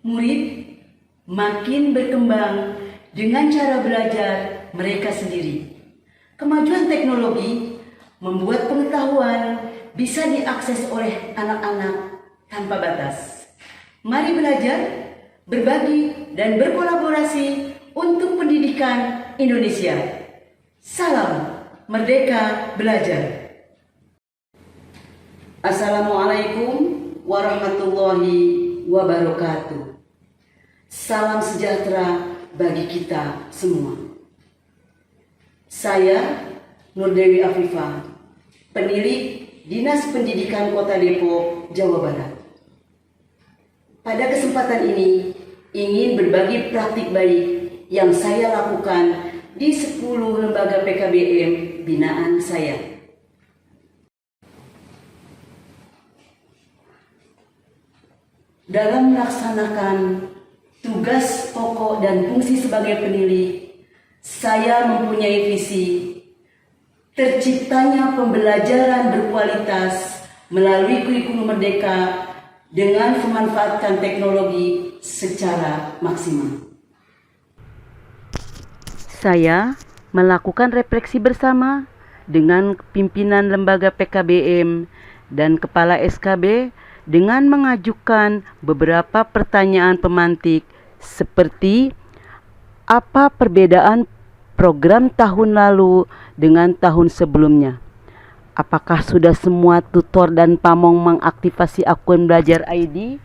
Murid makin berkembang dengan cara belajar mereka sendiri. Kemajuan teknologi membuat pengetahuan bisa diakses oleh anak-anak tanpa batas. Mari belajar, berbagi, dan berkolaborasi untuk pendidikan Indonesia. Salam Merdeka Belajar. Assalamualaikum warahmatullahi wabarakatuh. Salam sejahtera bagi kita semua. Saya Nur Dewi Afifah, penilik Dinas Pendidikan Kota Depok, Jawa Barat. Pada kesempatan ini ingin berbagi praktik baik yang saya lakukan di 10 lembaga PKBM binaan saya. Dalam melaksanakan tugas pokok dan fungsi sebagai penilik, saya mempunyai visi terciptanya pembelajaran berkualitas melalui kurikulum merdeka dengan memanfaatkan teknologi secara maksimal. Saya melakukan refleksi bersama dengan pimpinan lembaga PKBM dan kepala SKB dengan mengajukan beberapa pertanyaan pemantik seperti apa perbedaan program tahun lalu dengan tahun sebelumnya? Apakah sudah semua tutor dan pamong mengaktifasi akun Belajar ID?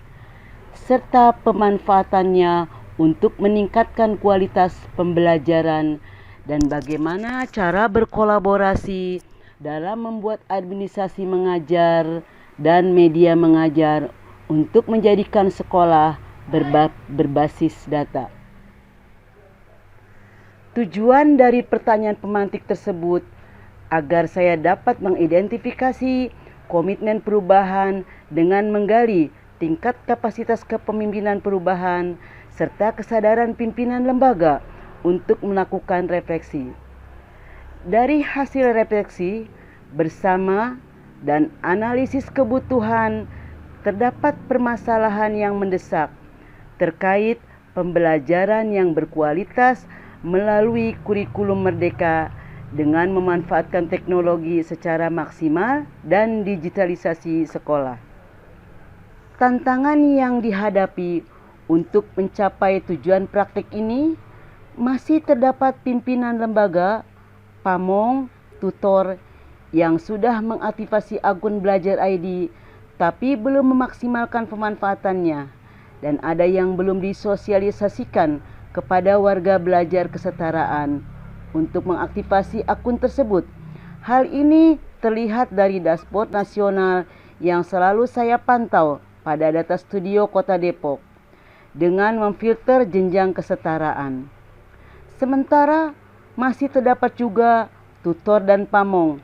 Serta pemanfaatannya untuk meningkatkan kualitas pembelajaran dan bagaimana cara berkolaborasi dalam membuat administrasi mengajar dan media mengajar untuk menjadikan sekolah berbasis data. Tujuan dari pertanyaan pemantik tersebut agar saya dapat mengidentifikasi komitmen perubahan dengan menggali tingkat kapasitas kepemimpinan perubahan serta kesadaran pimpinan lembaga untuk melakukan refleksi. Dari hasil refleksi bersama dan analisis kebutuhan, terdapat permasalahan yang mendesak terkait pembelajaran yang berkualitas melalui kurikulum merdeka dengan memanfaatkan teknologi secara maksimal dan digitalisasi sekolah. Tantangan yang dihadapi untuk mencapai tujuan praktik ini masih terdapat pimpinan lembaga, pamong, tutor yang sudah mengaktifasi akun Belajar ID tapi belum memaksimalkan pemanfaatannya, dan ada yang belum disosialisasikan kepada warga belajar kesetaraan untuk mengaktifasi akun tersebut. Hal ini terlihat dari dashboard nasional yang selalu saya pantau pada data studio Kota Depok dengan memfilter jenjang kesetaraan. Sementara masih terdapat juga tutor dan pamong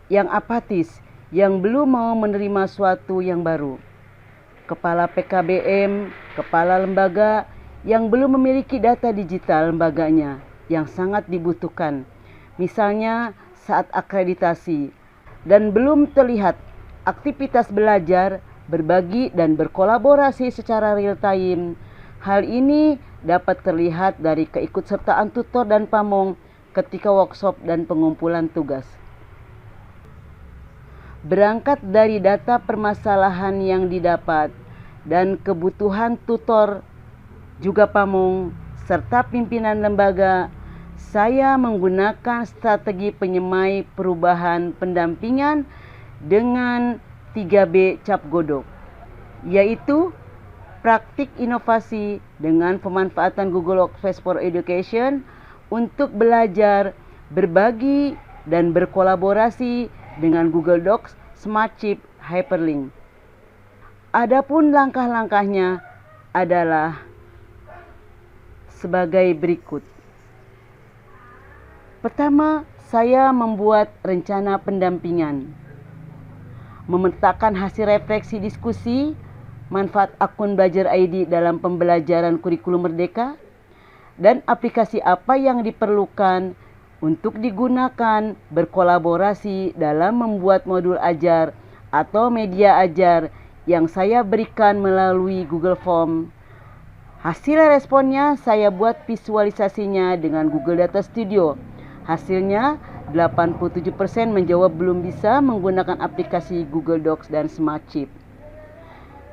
yang apatis, yang belum mau menerima suatu yang baru. Kepala PKBM, kepala lembaga yang belum memiliki data digital lembaganya yang sangat dibutuhkan, misalnya saat akreditasi, dan belum terlihat aktivitas belajar, berbagi, dan berkolaborasi secara real time. Hal ini dapat terlihat dari keikutsertaan tutor dan pamong ketika workshop dan pengumpulan tugas. Berangkat dari data permasalahan yang didapat dan kebutuhan tutor juga pamong serta pimpinan lembaga, saya menggunakan strategi penyemai perubahan pendampingan dengan 3B cap godok, yaitu praktik inovasi dengan pemanfaatan Google Workspace for Education untuk belajar, berbagi, dan berkolaborasi dengan Google Docs, Smartsheet, Hyperlink. Adapun langkah-langkahnya adalah sebagai berikut. Pertama, saya membuat rencana pendampingan, memetakan hasil refleksi diskusi, manfaat akun Belajar ID dalam pembelajaran kurikulum merdeka, dan aplikasi apa yang diperlukan untuk digunakan berkolaborasi dalam membuat modul ajar atau media ajar yang saya berikan melalui Google Form Hasil responnya saya buat visualisasinya dengan Google Data Studio. Hasilnya 87% menjawab belum bisa menggunakan aplikasi Google Docs dan Smartsheet.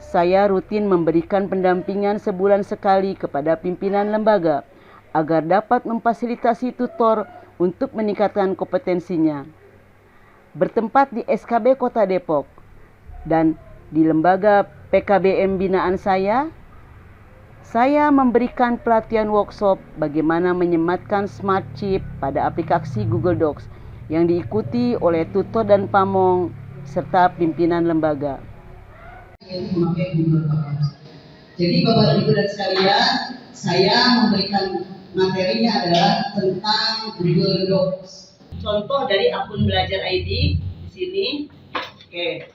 Saya rutin memberikan pendampingan sebulan sekali kepada pimpinan lembaga agar dapat memfasilitasi tutor untuk meningkatkan kompetensinya. Bertempat di SKB Kota Depok dan di lembaga PKBM binaan saya memberikan pelatihan workshop bagaimana menyematkan Smartsheet pada aplikasi Google Docs yang diikuti oleh tutor dan pamong serta pimpinan lembaga. Memakai Google Docs. Jadi Bapak Ibu dan sekalian, saya memberikan materinya adalah tentang Google Docs. Contoh dari akun Belajar ID di sini. Oke.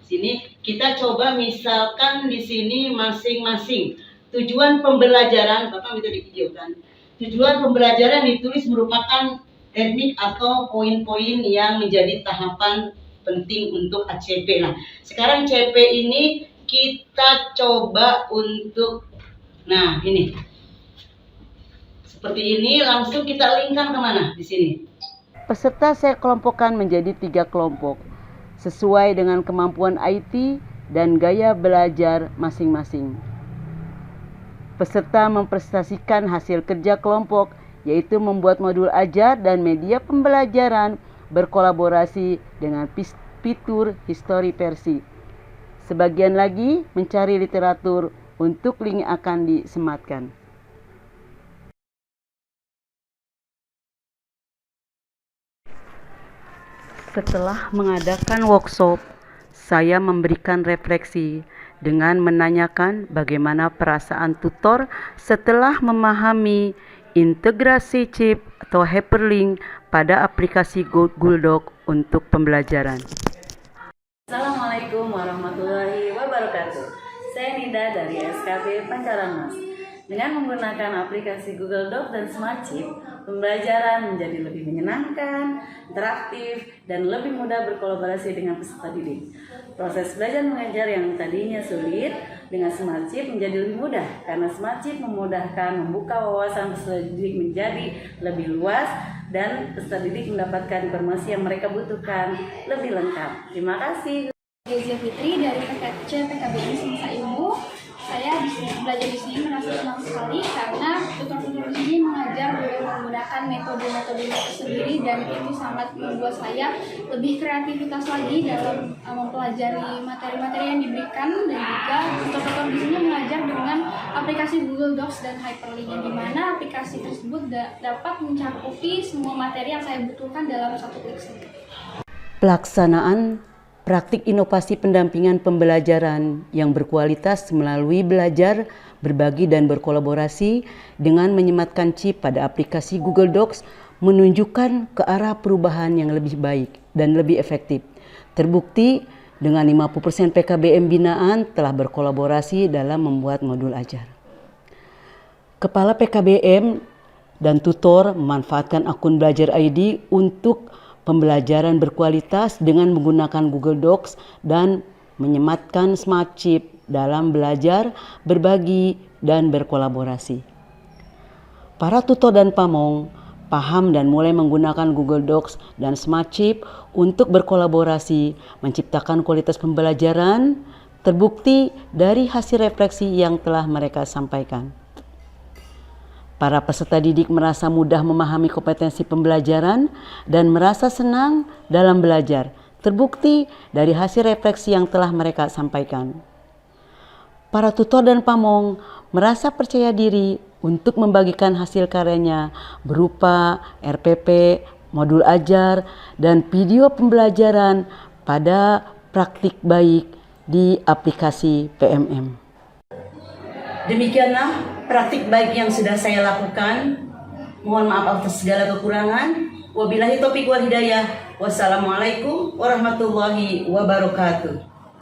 Sini kita coba misalkan di sini masing-masing tujuan pembelajaran, Bapak bisa divideokan. Tujuan pembelajaran ditulis merupakan teknik atau poin-poin yang menjadi tahapan penting untuk ACP. Nah, sekarang CP ini kita coba untuk, nah ini, seperti ini langsung kita linkkan kemana di sini. Peserta saya kelompokkan menjadi 3 kelompok sesuai dengan kemampuan IT dan gaya belajar masing-masing. Peserta mempresentasikan hasil kerja kelompok, yaitu membuat modul ajar dan media pembelajaran berkolaborasi dengan fitur history versi. Sebagian lagi mencari literatur untuk link akan disematkan. Setelah mengadakan workshop, saya memberikan refleksi dengan menanyakan bagaimana perasaan tutor setelah memahami integrasi chip atau hyperlink pada aplikasi Google Docs untuk pembelajaran. Assalamualaikum warahmatullahi wabarakatuh. Saya Nida dari SKB Pancaran Mas. Dengan menggunakan aplikasi Google Docs dan Smartsheet, pembelajaran menjadi lebih menyenangkan, interaktif, dan lebih mudah berkolaborasi dengan peserta didik. Proses belajar mengajar yang tadinya sulit dengan Smartsheet menjadi lebih mudah karena Smartsheet memudahkan membuka wawasan peserta didik menjadi lebih luas dan peserta didik mendapatkan informasi yang mereka butuhkan lebih lengkap. Terima kasih. Gezia Fitri dari PKC PKBM Semasa Ilmu. Saya belajar di sini merasa senang sekali karena tutor-tutor di sini mengajar dengan menggunakan metode-metode tersendiri dan itu sangat membuat saya lebih kreativitas lagi dalam mempelajari materi-materi yang diberikan, dan juga tutor-tutor di sini mengajar dengan aplikasi Google Docs dan Hyperlink, di mana aplikasi tersebut dapat mencakupi semua materi yang saya butuhkan dalam satu klik saja. Pelaksanaan praktik inovasi pendampingan pembelajaran yang berkualitas melalui belajar, berbagi, dan berkolaborasi dengan menyematkan chip pada aplikasi Google Docs menunjukkan ke arah perubahan yang lebih baik dan lebih efektif. Terbukti dengan 50% PKBM binaan telah berkolaborasi dalam membuat modul ajar. Kepala PKBM dan tutor memanfaatkan akun Belajar ID untuk pembelajaran berkualitas dengan menggunakan Google Docs dan menyematkan Smartsheet dalam belajar, berbagi, dan berkolaborasi. Para tutor dan pamong paham dan mulai menggunakan Google Docs dan Smartsheet untuk berkolaborasi, menciptakan kualitas pembelajaran, terbukti dari hasil refleksi yang telah mereka sampaikan. Para peserta didik merasa mudah memahami kompetensi pembelajaran dan merasa senang dalam belajar, terbukti dari hasil refleksi yang telah mereka sampaikan. Para tutor dan pamong merasa percaya diri untuk membagikan hasil karyanya berupa RPP, modul ajar, dan video pembelajaran pada praktik baik di aplikasi PMM. Demikianlah praktik baik yang sudah saya lakukan. Mohon maaf atas segala kekurangan. Wabillahi taufiq wal hidayah. Wassalamualaikum warahmatullahi wabarakatuh.